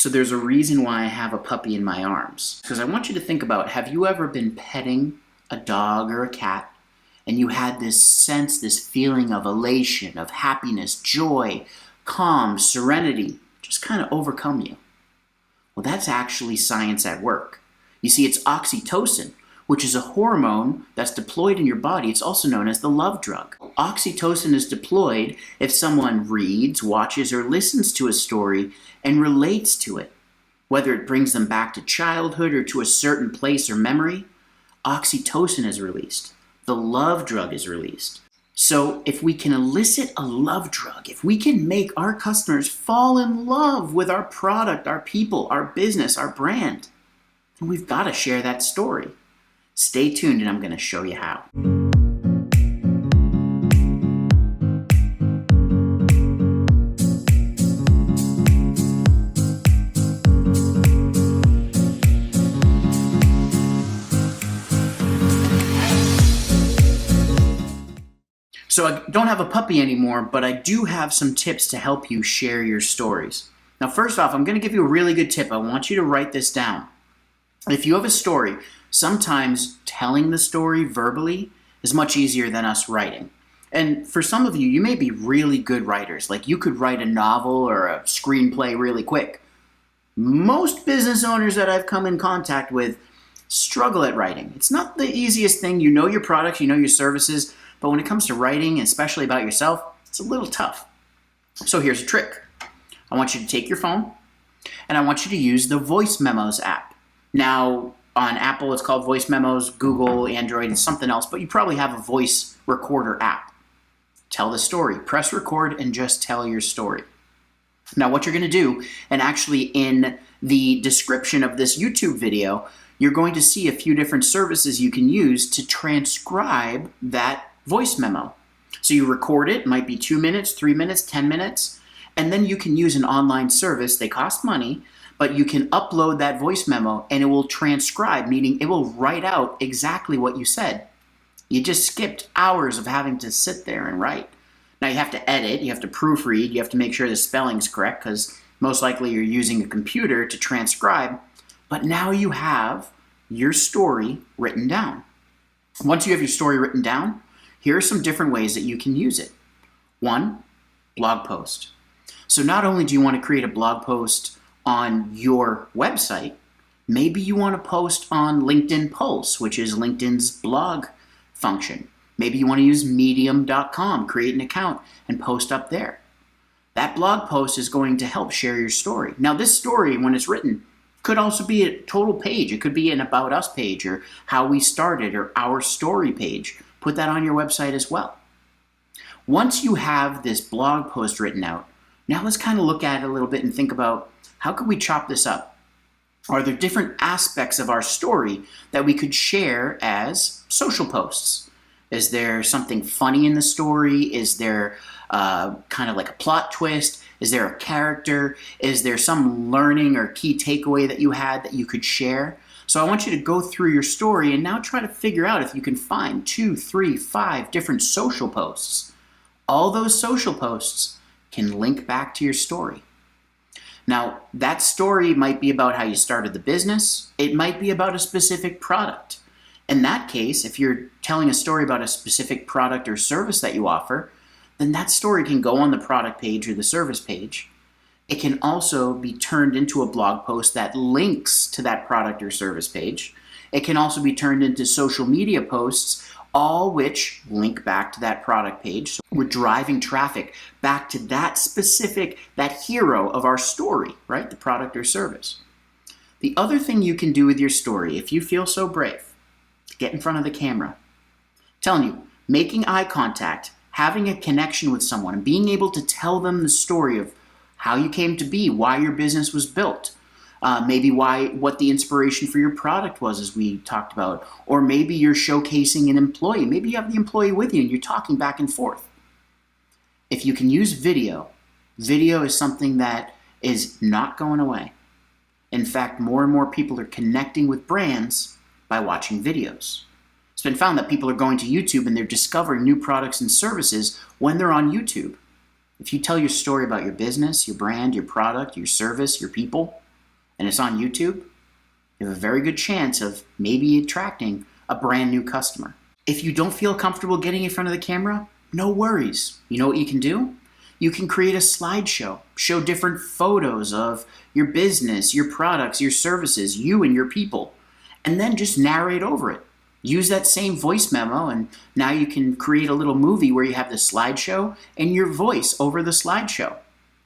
So there's a reason why I have a puppy in my arms. Because I want you to think about, have you ever been petting a dog or a cat and you had this sense, this feeling of elation, of happiness, joy, calm, serenity, just kind of overcome you? Well, that's actually science at work. You see, it's oxytocin, which is a hormone that's deployed in your body. It's also known as the love drug. Oxytocin is deployed if someone reads, watches, or listens to a story and relates to it. Whether it brings them back to childhood or to a certain place or memory, oxytocin is released. The love drug is released. So if we can elicit a love drug, if we can make our customers fall in love with our product, our people, our business, our brand, then we've got to share that story. Stay tuned and I'm going to show you how. So I don't have a puppy anymore, but I do have some tips to help you share your stories. Now, first off, I'm going to give you a really good tip. I want you to write this down. If you have a story, sometimes telling the story verbally is much easier than us writing. And for some of you, you may be really good writers. Like you could write a novel or a screenplay really quick. Most business owners that I've come in contact with struggle at writing. It's not the easiest thing. You know your products, you know your services, but when it comes to writing, especially about yourself, it's a little tough. So here's a trick. I want you to take your phone and I want you to use the Voice Memos app. Now, on Apple, it's called Voice Memos, Google, Android, and something else, but you probably have a voice recorder app. Tell the story. Press record and just tell your story. Now, what you're going to do, and actually in the description of this YouTube video, you're going to see a few different services you can use to transcribe that voice memo. So you record it, might be 2 minutes, 3 minutes, 10 minutes, and then you can use an online service. They cost money, but you can upload that voice memo and it will transcribe, meaning it will write out exactly what you said. You just skipped hours of having to sit there and write. Now you have to edit, you have to proofread, you have to make sure the spelling's correct because most likely you're using a computer to transcribe, but now you have your story written down. Once you have your story written down, here are some different ways that you can use it. One, blog post. So not only do you want to create a blog post on your website, maybe you want to post on LinkedIn Pulse, which is LinkedIn's blog function. Maybe you want to use medium.com, create an account and post up there. That blog post is going to help share your story. Now this story, when it's written, could also be a total page. It could be an About Us page or how we started or our story page. Put that on your website as well. Once you have this blog post written out, now let's kind of look at it a little bit and think about how could we chop this up? Are there different aspects of our story that we could share as social posts? Is there something funny in the story? Is there kind of like a plot twist? Is there a character? Is there some learning or key takeaway that you had that you could share? So I want you to go through your story and now try to figure out if you can find 2, 3, 5 different social posts. All those social posts can link back to your story. Now, that story might be about how you started the business. It might be about a specific product. In that case, if you're telling a story about a specific product or service that you offer, then that story can go on the product page or the service page. It can also be turned into a blog post that links to that product or service page. It can also be turned into social media posts, all which link back to that product page. So we're driving traffic back to that specific, that hero of our story, right? The product or service. The other thing you can do with your story, if you feel so brave, get in front of the camera. I'm telling you, making eye contact, having a connection with someone, and being able to tell them the story of how you came to be, why your business was built, maybe what the inspiration for your product was, as we talked about, or maybe you're showcasing an employee. Maybe you have the employee with you and you're talking back and forth. If you can use video, video is something that is not going away. In fact, more and more people are connecting with brands by watching videos. It's been found that people are going to YouTube and they're discovering new products and services when they're on YouTube. If you tell your story about your business, your brand, your product, your service, your people, and it's on YouTube, you have a very good chance of maybe attracting a brand new customer. If you don't feel comfortable getting in front of the camera, no worries. You know what you can do? You can create a slideshow, show different photos of your business, your products, your services, you and your people, and then just narrate over it. Use that same voice memo, and now you can create a little movie where you have the slideshow and your voice over the slideshow.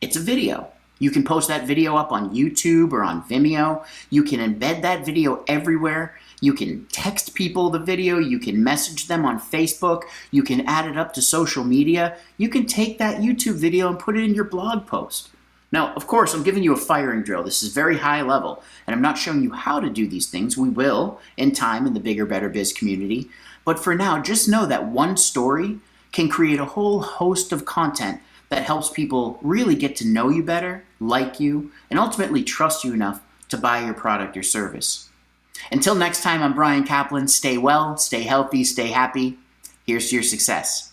It's a video. You can post that video up on YouTube or on Vimeo. You can embed that video everywhere. You can text people the video. You can message them on Facebook. You can add it up to social media. You can take that YouTube video and put it in your blog post. Now, of course, I'm giving you a firing drill. This is very high level, and I'm not showing you how to do these things. We will in time in the Bigger, Better Biz community. But for now, just know that one story can create a whole host of content that helps people really get to know you better, like you, and ultimately trust you enough to buy your product or service. Until next time, I'm Brian Kaplan. Stay well, stay healthy, stay happy. Here's to your success.